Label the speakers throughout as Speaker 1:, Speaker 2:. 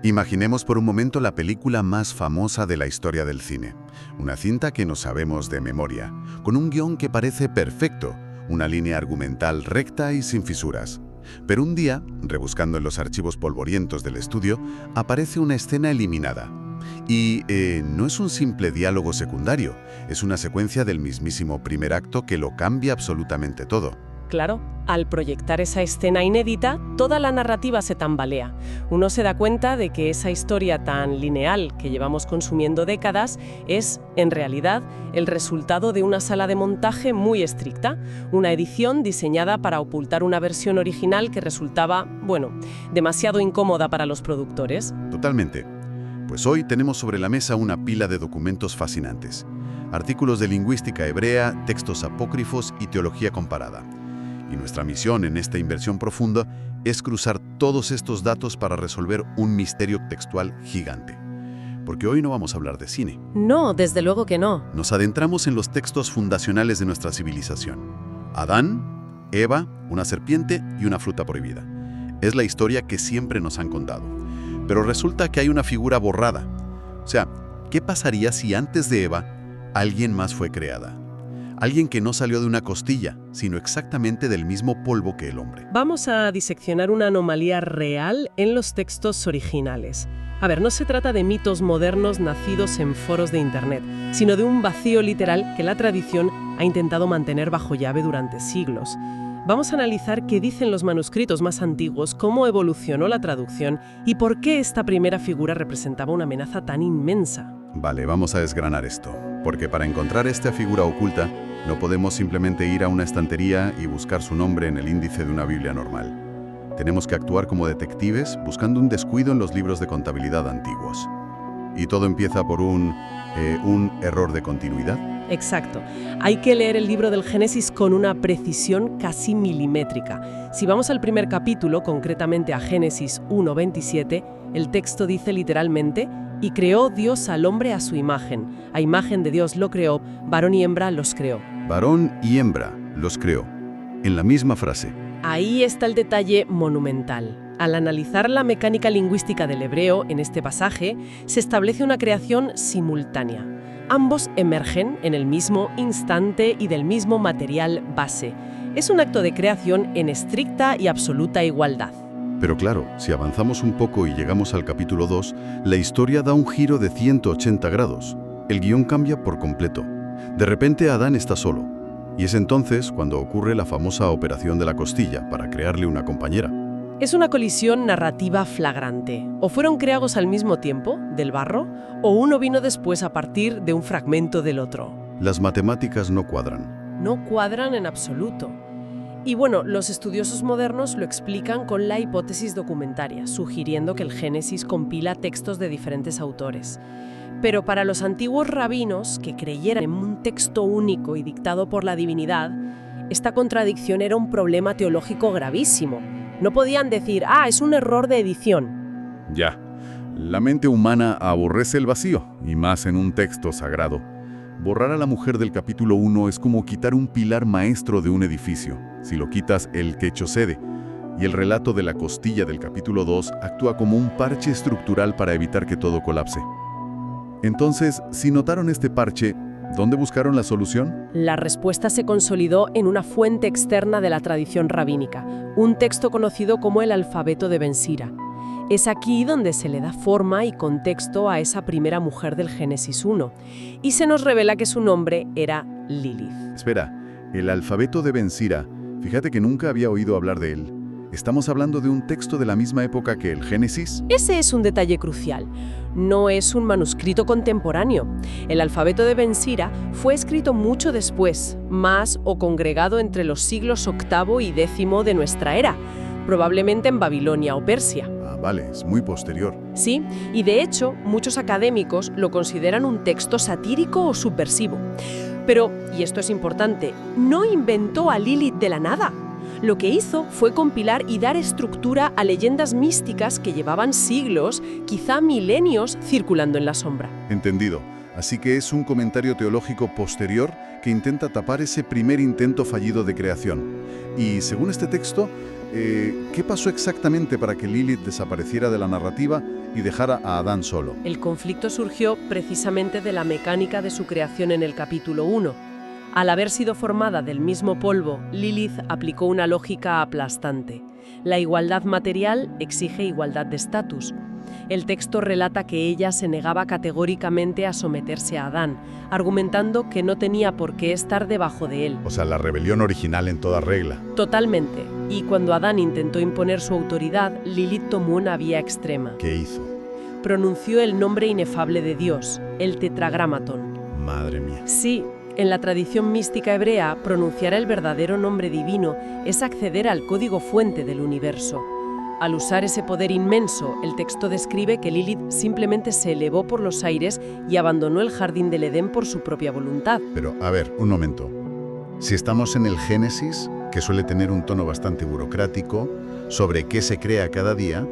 Speaker 1: Imaginemos por un momento la película más famosa de la historia del cine. Una cinta que no sabemos de memoria, con un guión que parece perfecto, una línea argumental recta y sin fisuras. Pero un día, rebuscando en los archivos polvorientos del estudio, aparece una escena eliminada. Y no es un simple diálogo secundario, es una secuencia del mismísimo primer acto que lo cambia absolutamente todo.
Speaker 2: Claro, al proyectar esa escena inédita, toda la narrativa se tambalea. Uno se da cuenta de que esa historia tan lineal que llevamos consumiendo décadas es, en realidad, el resultado de una sala de montaje muy estricta, una edición diseñada para ocultar una versión original que resultaba, demasiado incómoda para los productores.
Speaker 1: Totalmente. Pues hoy tenemos sobre la mesa una pila de documentos fascinantes. Artículos de lingüística hebrea, textos apócrifos y teología comparada. Y nuestra misión en esta inversión profunda es cruzar todos estos datos para resolver un misterio textual gigante. Porque hoy no vamos a hablar de cine.
Speaker 2: No, desde luego que no.
Speaker 1: Nos adentramos en los textos fundacionales de nuestra civilización. Adán, Eva, una serpiente y una fruta prohibida. Es la historia que siempre nos han contado. Pero resulta que hay una figura borrada. O sea, ¿qué pasaría si antes de Eva alguien más fue creada? Alguien que no salió de una costilla, sino exactamente del mismo polvo que el hombre.
Speaker 2: Vamos a diseccionar una anomalía real en los textos originales. A ver, no se trata de mitos modernos nacidos en foros de Internet, sino de un vacío literal que la tradición ha intentado mantener bajo llave durante siglos. Vamos a analizar qué dicen los manuscritos más antiguos, cómo evolucionó la traducción y por qué esta primera figura representaba una amenaza tan inmensa.
Speaker 1: Vale, vamos a desgranar esto, porque para encontrar esta figura oculta, no podemos simplemente ir a una estantería y buscar su nombre en el índice de una Biblia normal. Tenemos que actuar como detectives buscando un descuido en los libros de contabilidad antiguos. Y todo empieza por un error de continuidad.
Speaker 2: Exacto. Hay que leer el libro del Génesis con una precisión casi milimétrica. Si vamos al primer capítulo, concretamente a Génesis 1:27, el texto dice literalmente: «Y creó Dios al hombre a su imagen. A imagen de Dios lo creó, varón y hembra los creó».
Speaker 1: Varón y hembra los creó. En la misma frase.
Speaker 2: Ahí está el detalle monumental. Al analizar la mecánica lingüística del hebreo en este pasaje, se establece una creación simultánea. Ambos emergen en el mismo instante y del mismo material base. Es un acto de creación en estricta y absoluta igualdad.
Speaker 1: Pero claro, si avanzamos un poco y llegamos al capítulo 2, la historia da un giro de 180 grados. El guión cambia por completo. De repente Adán está solo. Y es entonces cuando ocurre la famosa operación de la costilla para crearle una compañera.
Speaker 2: Es una colisión narrativa flagrante. O fueron creados al mismo tiempo, del barro, o uno vino después a partir de un fragmento del otro.
Speaker 1: Las matemáticas no cuadran.
Speaker 2: No cuadran en absoluto. Y los estudiosos modernos lo explican con la hipótesis documentaria, sugiriendo que el Génesis compila textos de diferentes autores. Pero para los antiguos rabinos, que creyeran en un texto único y dictado por la divinidad, esta contradicción era un problema teológico gravísimo. No podían decir, es un error de edición.
Speaker 1: Ya, la mente humana aborrece el vacío, y más en un texto sagrado. Borrar a la mujer del capítulo 1 es como quitar un pilar maestro de un edificio. Si lo quitas, el techo cede. Y el relato de la costilla del capítulo 2 actúa como un parche estructural para evitar que todo colapse. Entonces, si notaron este parche, ¿dónde buscaron la solución?
Speaker 2: La respuesta se consolidó en una fuente externa de la tradición rabínica, un texto conocido como el alfabeto de Ben Sira. Es aquí donde se le da forma y contexto a esa primera mujer del Génesis 1, y se nos revela que su nombre era Lilith.
Speaker 1: Espera, el alfabeto de Ben Sira, fíjate que nunca había oído hablar de él. ¿Estamos hablando de un texto de la misma época que el Génesis?
Speaker 2: Ese es un detalle crucial. No es un manuscrito contemporáneo. El alfabeto de Ben Sira fue escrito mucho después, más o congregado entre los siglos VIII y X de nuestra era, probablemente en Babilonia o Persia.
Speaker 1: Vale, es muy posterior.
Speaker 2: Sí, y de hecho, muchos académicos lo consideran un texto satírico o subversivo. Pero, y esto es importante, no inventó a Lilith de la nada. Lo que hizo fue compilar y dar estructura a leyendas místicas que llevaban siglos, quizá milenios, circulando en la sombra.
Speaker 1: Entendido. Así que es un comentario teológico posterior que intenta tapar ese primer intento fallido de creación. Y según este texto,
Speaker 3: ¿Qué pasó exactamente para que Lilith desapareciera de la narrativa y dejara a Adán solo?
Speaker 2: El conflicto surgió precisamente de la mecánica de su creación en el capítulo 1. Al haber sido formada del mismo polvo, Lilith aplicó una lógica aplastante. La igualdad material exige igualdad de estatus. El texto relata que ella se negaba categóricamente a someterse a Adán, argumentando que no tenía por qué estar debajo de él.
Speaker 3: O sea, la rebelión original en toda regla.
Speaker 2: Totalmente. Y cuando Adán intentó imponer su autoridad, Lilith tomó una vía extrema.
Speaker 3: ¿Qué hizo?
Speaker 2: Pronunció el nombre inefable de Dios, el Tetragramatón.
Speaker 3: Madre mía.
Speaker 2: Sí, en la tradición mística hebrea, pronunciar el verdadero nombre divino es acceder al código fuente del universo. Al usar ese poder inmenso, el texto describe que Lilith simplemente se elevó por los aires y abandonó el jardín del Edén por su propia voluntad.
Speaker 3: Pero, a ver, un momento. Si estamos en el Génesis, que suele tener un tono bastante burocrático, sobre qué se crea cada día,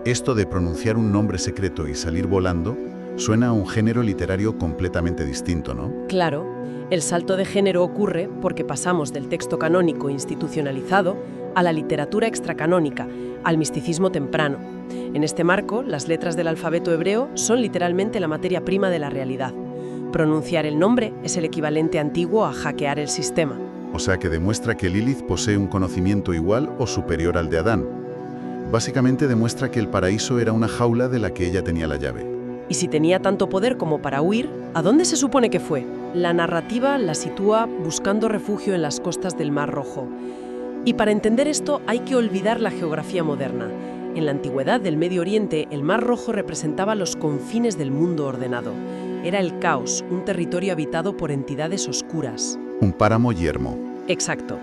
Speaker 3: esto de pronunciar un nombre secreto y salir volando suena a un género literario completamente distinto, ¿no?
Speaker 2: Claro, el salto de género ocurre porque pasamos del texto canónico institucionalizado a la literatura extracanónica, al misticismo temprano. En este marco, las letras del alfabeto hebreo son literalmente la materia prima de la realidad. Pronunciar el nombre es el equivalente antiguo a hackear el sistema.
Speaker 3: O sea que demuestra que Lilith posee un conocimiento igual o superior al de Adán. Básicamente demuestra que el paraíso era una jaula de la que ella tenía la llave.
Speaker 2: Y si tenía tanto poder como para huir, ¿a dónde se supone que fue? La narrativa la sitúa buscando refugio en las costas del Mar Rojo. Y para entender esto hay que olvidar la geografía moderna. En la antigüedad del Medio Oriente, el Mar Rojo representaba los confines del mundo ordenado. Era el caos, un territorio habitado por entidades oscuras.
Speaker 3: Un páramo yermo.
Speaker 2: Exacto.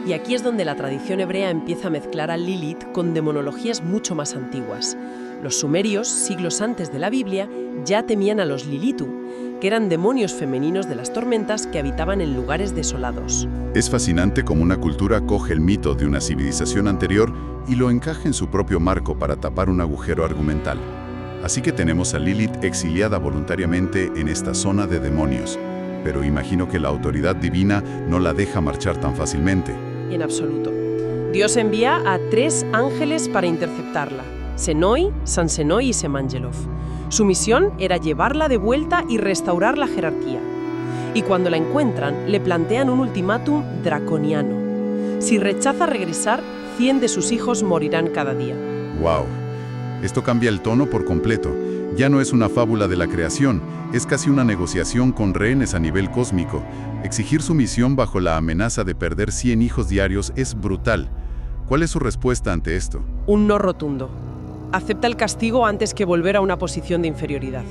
Speaker 2: Y aquí es donde la tradición hebrea empieza a mezclar a Lilith con demonologías mucho más antiguas. Los sumerios, siglos antes de la Biblia, ya temían a los Lilitu, que eran demonios femeninos de las tormentas que habitaban en lugares desolados.
Speaker 3: Es fascinante cómo una cultura coge el mito de una civilización anterior y lo encaja en su propio marco para tapar un agujero argumental. Así que tenemos a Lilith exiliada voluntariamente en esta zona de demonios. Pero imagino que la autoridad divina no la deja marchar tan fácilmente.
Speaker 2: En absoluto. Dios envía a 3 ángeles para interceptarla: Senoi, Sansenoi y Semangelov. Su misión era llevarla de vuelta y restaurar la jerarquía. Y cuando la encuentran, le plantean un ultimátum draconiano. Si rechaza regresar, 100 de sus hijos morirán cada día.
Speaker 3: ¡Wow! Esto cambia el tono por completo. Ya no es una fábula de la creación, es casi una negociación con rehenes a nivel cósmico. Exigir sumisión bajo la amenaza de perder 100 hijos diarios es brutal. ¿Cuál es su respuesta ante esto?
Speaker 2: Un no rotundo. Acepta el castigo antes que volver a una posición de inferioridad.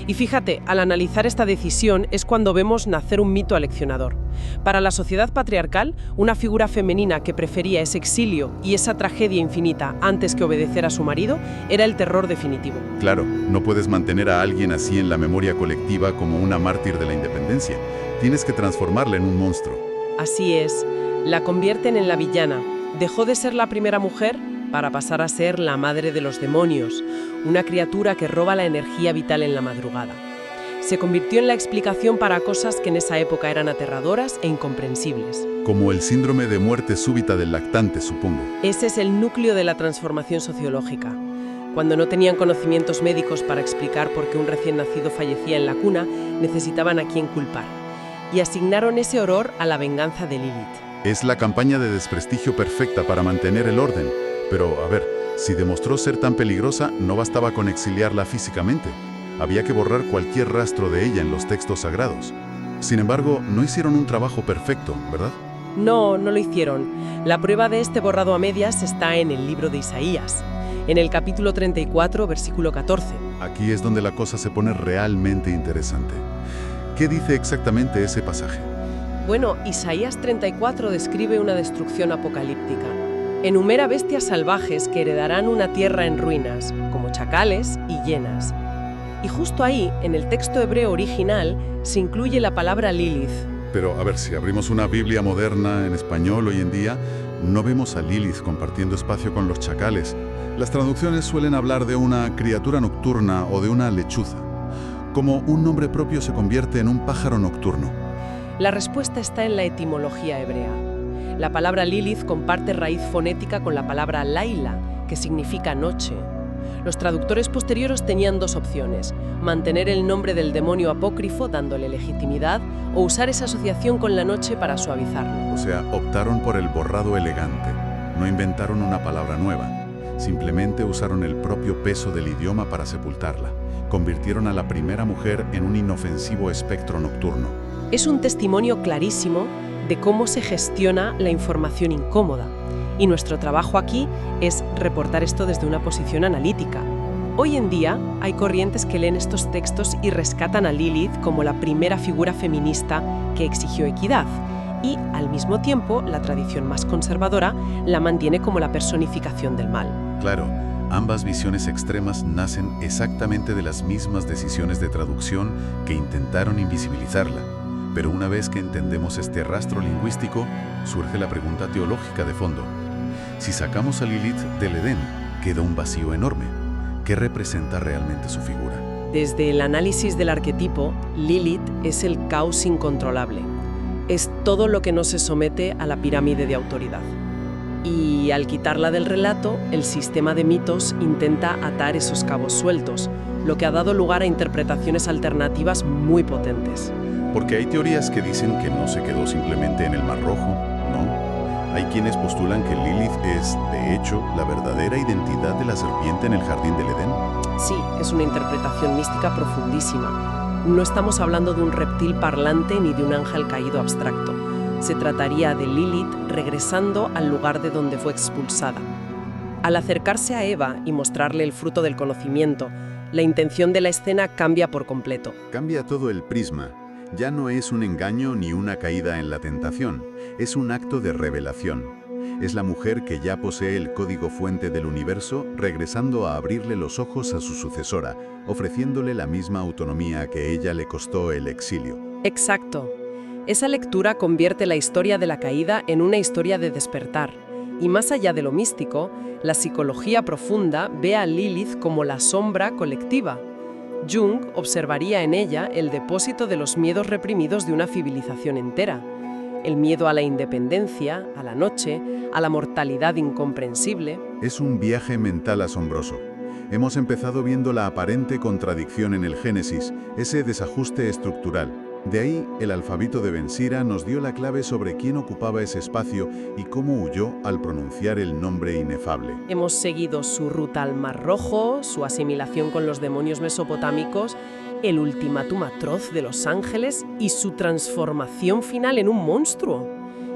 Speaker 2: Y fíjate, al analizar esta decisión es cuando vemos nacer un mito aleccionador. Para la sociedad patriarcal, una figura femenina que prefería ese exilio y esa tragedia infinita antes que obedecer a su marido era el terror definitivo.
Speaker 3: Claro, no puedes mantener a alguien así en la memoria colectiva como una mártir de la independencia. Tienes que transformarla en un monstruo.
Speaker 2: Así es, la convierten en la villana. Dejó de ser la primera mujer para pasar a ser la madre de los demonios, una criatura que roba la energía vital en la madrugada. Se convirtió en la explicación para cosas que en esa época eran aterradoras e incomprensibles.
Speaker 3: Como el síndrome de muerte súbita del lactante, supongo.
Speaker 2: Ese es el núcleo de la transformación sociológica. Cuando no tenían conocimientos médicos para explicar por qué un recién nacido fallecía en la cuna, necesitaban a quien culpar. Y asignaron ese horror a la venganza de Lilith.
Speaker 3: Es la campaña de desprestigio perfecta para mantener el orden. Pero, a ver, si demostró ser tan peligrosa, no bastaba con exiliarla físicamente. Había que borrar cualquier rastro de ella en los textos sagrados. Sin embargo, no hicieron un trabajo perfecto, ¿verdad?
Speaker 2: No, no lo hicieron. La prueba de este borrado a medias está en el libro de Isaías, en el capítulo 34, versículo 14.
Speaker 3: Aquí es donde la cosa se pone realmente interesante. ¿Qué dice exactamente ese pasaje?
Speaker 2: Bueno, Isaías 34 describe una destrucción apocalíptica. Enumera bestias salvajes que heredarán una tierra en ruinas, como chacales y hienas. Y justo ahí, en el texto hebreo original, se incluye la palabra Lilith.
Speaker 3: Pero, a ver, si abrimos una Biblia moderna en español hoy en día, no vemos a Lilith compartiendo espacio con los chacales. Las traducciones suelen hablar de una criatura nocturna o de una lechuza. Como un nombre propio se convierte en un pájaro nocturno.
Speaker 2: La respuesta está en la etimología hebrea. La palabra Lilith comparte raíz fonética con la palabra Laila, que significa noche. Los traductores posteriores tenían dos opciones: mantener el nombre del demonio apócrifo dándole legitimidad o usar esa asociación con la noche para suavizarlo.
Speaker 3: O sea, optaron por el borrado elegante. No inventaron una palabra nueva. Simplemente usaron el propio peso del idioma para sepultarla. Convirtieron a la primera mujer en un inofensivo espectro nocturno.
Speaker 2: Es un testimonio clarísimo de cómo se gestiona la información incómoda. Y nuestro trabajo aquí es reportar esto desde una posición analítica. Hoy en día hay corrientes que leen estos textos y rescatan a Lilith como la primera figura feminista que exigió equidad. Y, al mismo tiempo, la tradición más conservadora la mantiene como la personificación del mal.
Speaker 3: Claro, ambas visiones extremas nacen exactamente de las mismas decisiones de traducción que intentaron invisibilizarla. Pero una vez que entendemos este rastro lingüístico, surge la pregunta teológica de fondo. Si sacamos a Lilith del Edén, queda un vacío enorme. ¿Qué representa realmente su figura?
Speaker 2: Desde el análisis del arquetipo, Lilith es el caos incontrolable. Es todo lo que no se somete a la pirámide de autoridad. Y al quitarla del relato, el sistema de mitos intenta atar esos cabos sueltos, lo que ha dado lugar a interpretaciones alternativas muy potentes.
Speaker 3: Porque hay teorías que dicen que no se quedó simplemente en el Mar Rojo, ¿no? Hay quienes postulan que Lilith es, de hecho, la verdadera identidad de la serpiente en el jardín del Edén.
Speaker 2: Sí, es una interpretación mística profundísima. No estamos hablando de un reptil parlante ni de un ángel caído abstracto. Se trataría de Lilith regresando al lugar de donde fue expulsada. Al acercarse a Eva y mostrarle el fruto del conocimiento, la intención de la escena cambia por completo.
Speaker 3: Cambia todo el prisma. Ya no es un engaño ni una caída en la tentación, es un acto de revelación. Es la mujer que ya posee el código fuente del universo, regresando a abrirle los ojos a su sucesora, ofreciéndole la misma autonomía que ella le costó el exilio.
Speaker 2: Exacto. Esa lectura convierte la historia de la caída en una historia de despertar. Y más allá de lo místico, la psicología profunda ve a Lilith como la sombra colectiva. Jung observaría en ella el depósito de los miedos reprimidos de una civilización entera. El miedo a la independencia, a la noche, a la mortalidad incomprensible.
Speaker 3: Es un viaje mental asombroso. Hemos empezado viendo la aparente contradicción en el Génesis, ese desajuste estructural. De ahí, el alfabeto de Ben Sira nos dio la clave sobre quién ocupaba ese espacio y cómo huyó al pronunciar el nombre inefable.
Speaker 2: Hemos seguido su ruta al Mar Rojo, su asimilación con los demonios mesopotámicos, el ultimátum atroz de los ángeles y su transformación final en un monstruo.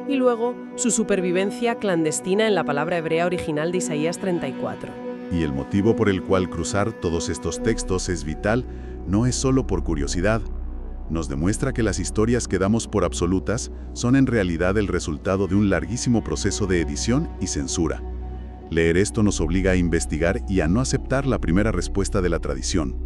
Speaker 2: Y luego, su supervivencia clandestina en la palabra hebrea original de Isaías 34.
Speaker 3: Y el motivo por el cual cruzar todos estos textos es vital no es solo por curiosidad. Nos demuestra que las historias que damos por absolutas son en realidad el resultado de un larguísimo proceso de edición y censura. Leer esto nos obliga a investigar y a no aceptar la primera respuesta de la tradición.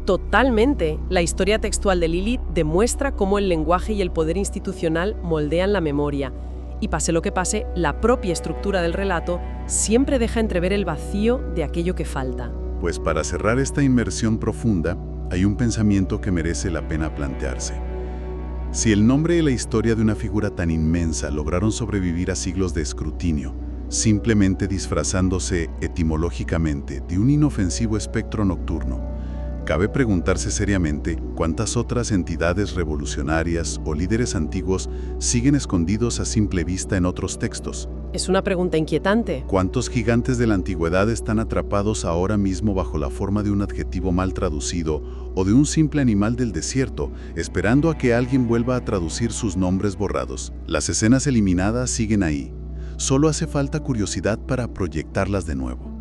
Speaker 2: Totalmente. La historia textual de Lilith demuestra cómo el lenguaje y el poder institucional moldean la memoria. Y pase lo que pase, la propia estructura del relato siempre deja entrever el vacío de aquello que falta.
Speaker 3: Pues para cerrar esta inmersión profunda, hay un pensamiento que merece la pena plantearse. Si el nombre y la historia de una figura tan inmensa lograron sobrevivir a siglos de escrutinio, simplemente disfrazándose etimológicamente de un inofensivo espectro nocturno, cabe preguntarse seriamente cuántas otras entidades revolucionarias o líderes antiguos siguen escondidos a simple vista en otros textos.
Speaker 2: Es una pregunta inquietante.
Speaker 3: ¿Cuántos gigantes de la antigüedad están atrapados ahora mismo bajo la forma de un adjetivo mal traducido o de un simple animal del desierto, esperando a que alguien vuelva a traducir sus nombres borrados? Las escenas eliminadas siguen ahí. Solo hace falta curiosidad para proyectarlas de nuevo.